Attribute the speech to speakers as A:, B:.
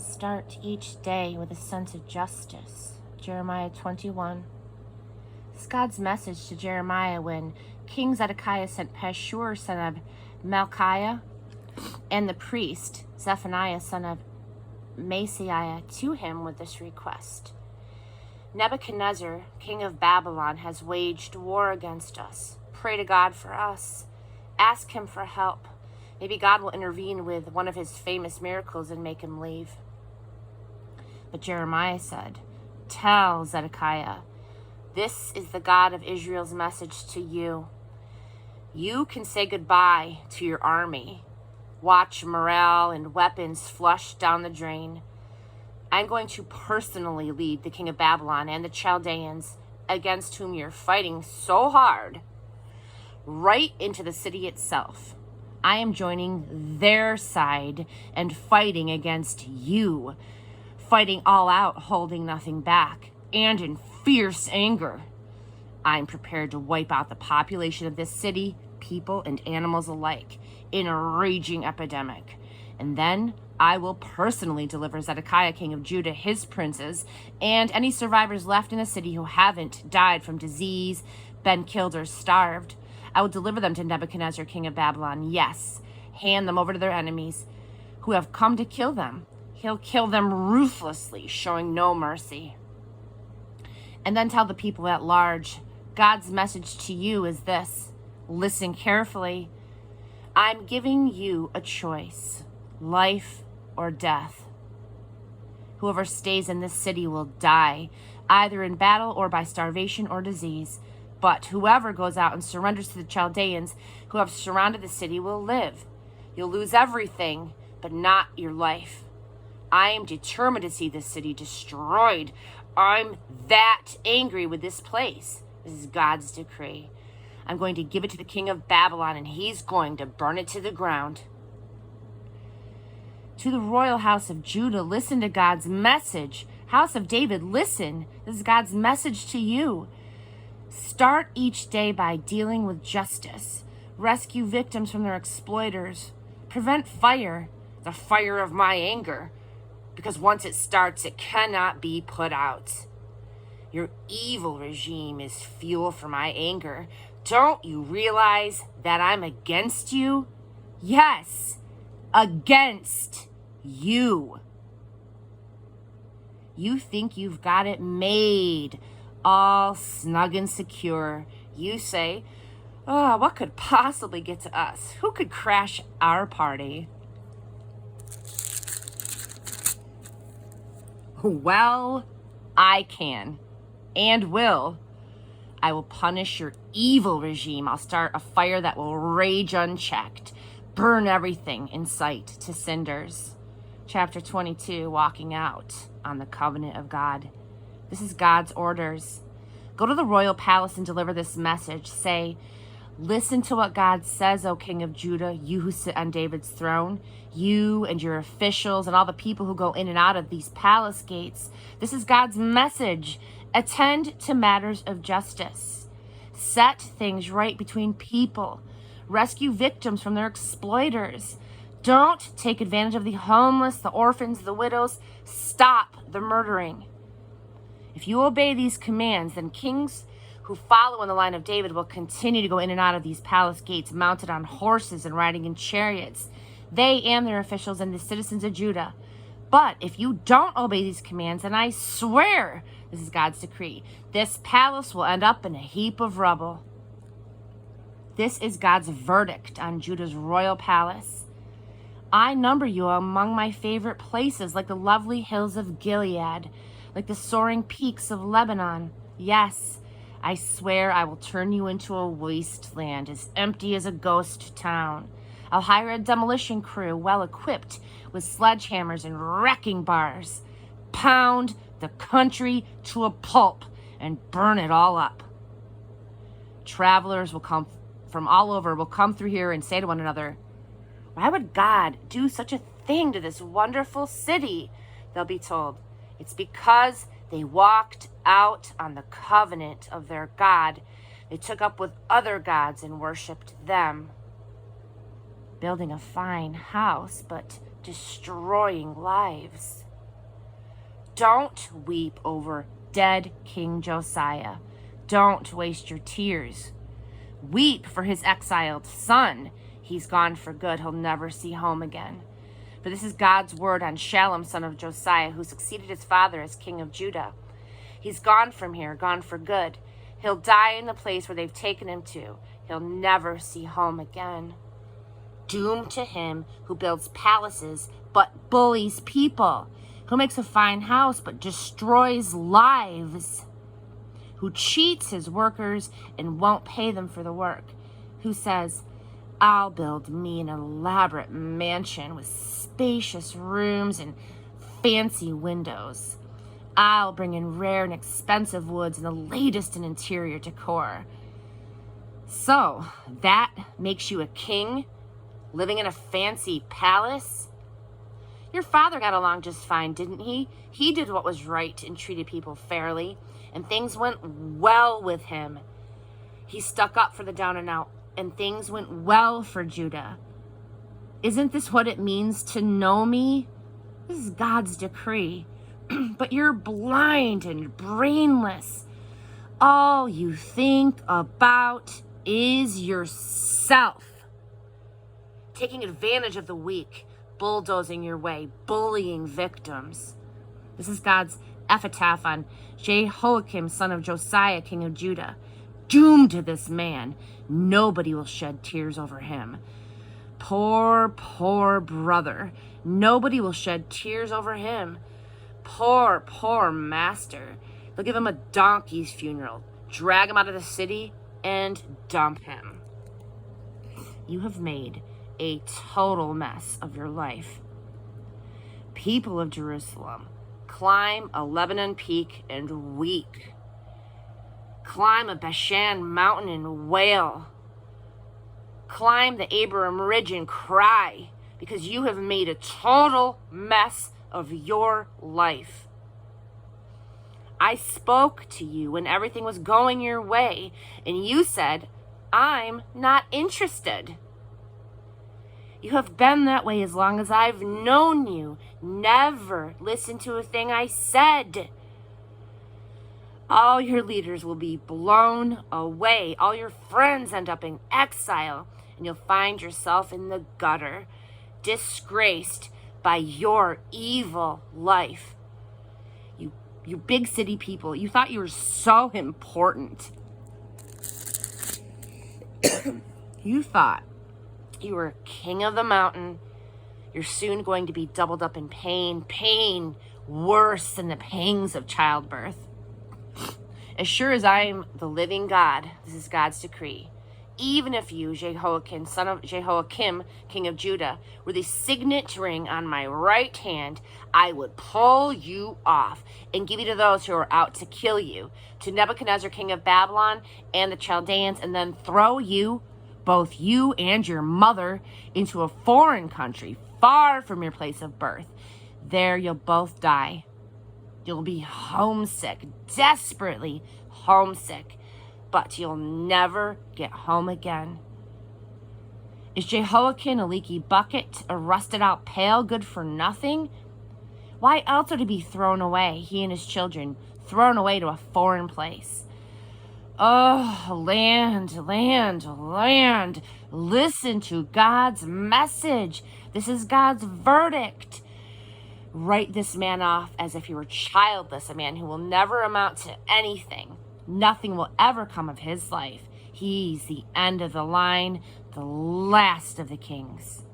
A: Start each day with a sense of justice. Jeremiah 21. This is God's message to Jeremiah when King Zedekiah sent Pashur, son of Malchiah, and the priest Zephaniah, son of Maaseiah, to him with this request. Nebuchadnezzar, king of Babylon, has waged war against us. Pray to God for us. Ask him for help. Maybe God will intervene with one of his famous miracles and make him leave. But Jeremiah said, tell Zedekiah, this is the God of Israel's message to you. You can say goodbye to your army. Watch morale and weapons flush down the drain. I'm going to personally lead the king of Babylon and the Chaldeans, against whom you're fighting so hard, right into the city itself. I am joining their side and fighting against you, fighting all out, holding nothing back, and in fierce anger. I'm prepared to wipe out the population of this city, people and animals alike, in a raging epidemic. And then I will personally deliver Zedekiah, king of Judah, his princes, and any survivors left in the city who haven't died from disease, been killed, or starved. I will deliver them to Nebuchadnezzar, king of Babylon. Yes, hand them over to their enemies who have come to kill them. He'll kill them ruthlessly, showing no mercy. And then tell the people at large, God's message to you is this. Listen carefully. I'm giving you a choice, life or death. Whoever stays in this city will die, either in battle or by starvation or disease. But whoever goes out and surrenders to the Chaldeans who have surrounded the city will live. You'll lose everything, but not your life. I am determined to see this city destroyed. I'm that angry with this place. This is God's decree. I'm going to give it to the king of Babylon, and he's going to burn it to the ground. To the royal house of Judah, listen to God's message. House of David, listen. This is God's message to you. Start each day by dealing with justice. Rescue victims from their exploiters. Prevent fire, the fire of my anger, because once it starts, it cannot be put out. Your evil regime is fuel for my anger. Don't you realize that I'm against you? Yes, against you. You think you've got it made, all snug and secure. You say, oh, what could possibly get to us? Who could crash our party? Well, I can and will. I will punish your evil regime. I'll start a fire that will rage unchecked, burn everything in sight to cinders. Chapter 22, walking out on the covenant of God. This is God's orders. Go to the royal palace and deliver this message. Say, listen to what God says, O King of Judah, you who sit on David's throne, you and your officials and all the people who go in and out of these palace gates. This is God's message. Attend to matters of justice. Set things right between people. Rescue victims from their exploiters. Don't take advantage of the homeless, the orphans, the widows. Stop the murdering. If you obey these commands, then kings who follow in the line of David will continue to go in and out of these palace gates mounted on horses and riding in chariots, they and their officials and the citizens of Judah. But if you don't obey these commands, then I swear, this is God's decree, this palace will end up in a heap of rubble. This is God's verdict on Judah's royal palace. I number you among my favorite places, like the lovely hills of Gilead, like the soaring peaks of Lebanon. Yes, I swear I will turn you into a wasteland, as empty as a ghost town. I'll hire a demolition crew well equipped with sledgehammers and wrecking bars. Pound the country to a pulp and burn it all up. Travelers will come from all over, will come through here and say to one another, why would God do such a thing to this wonderful city? They'll be told, it's because they walked out on the covenant of their God. They took up with other gods and worshipped them. Building a fine house, but destroying lives. Don't weep over dead King Josiah. Don't waste your tears. Weep for his exiled son. He's gone for good. He'll never see home again. For this is God's word on Shallum, son of Josiah, who succeeded his father as king of Judah. He's gone from here, gone for good. He'll die in the place where they've taken him to. He'll never see home again. Doom to him who builds palaces but bullies people, who makes a fine house but destroys lives, who cheats his workers and won't pay them for the work, who says, I'll build me an elaborate mansion with spacious rooms and fancy windows. I'll bring in rare and expensive woods and the latest in interior decor. So, that makes you a king living in a fancy palace? Your father got along just fine, didn't he? He did what was right and treated people fairly, and things went well with him. He stuck up for the down and out, and things went well for Judah. Isn't this what it means to know me? This is God's decree. But you're blind and brainless. All you think about is yourself. Taking advantage of the weak, bulldozing your way, bullying victims. This is God's epitaph on Jehoiakim, son of Josiah, king of Judah. Doomed to this man. Nobody will shed tears over him. Poor, poor brother. Nobody will shed tears over him. Poor, poor master. They'll give him a donkey's funeral, drag him out of the city, and dump him. You have made a total mess of your life. People of Jerusalem, climb a Lebanon peak and weep. Climb a Bashan mountain and wail. Climb the Abraham ridge and cry, because you have made a total mess of your life. I spoke to you when everything was going your way, and you said, I'm not interested. You have been that way as long as I've known you. Never listened to a thing I said. All your leaders will be blown away. All your friends end up in exile, and you'll find yourself in the gutter, disgraced by your evil life. You big city people, you thought you were so important. You thought you were king of the mountain. You're soon going to be doubled up in pain worse than the pangs of childbirth. As sure as I am the living God, this is God's decree. Even if you, Jehoiakim, son of Jehoiakim, king of Judah, were the signet ring on my right hand, I would pull you off and give you to those who are out to kill you, to Nebuchadnezzar, king of Babylon, and the Chaldeans, and then throw you, both you and your mother, into a foreign country, far from your place of birth. There you'll both die. You'll be homesick, desperately homesick, but you'll never get home again. Is Jehoiakim a leaky bucket, a rusted out pail, good for nothing? Why else are to be thrown away, he and his children, thrown away to a foreign place? Oh, land, listen to God's message. This is God's verdict. Write this man off as if he were childless, a man who will never amount to anything. Nothing will ever come of his life. He's the end of the line, the last of the kings.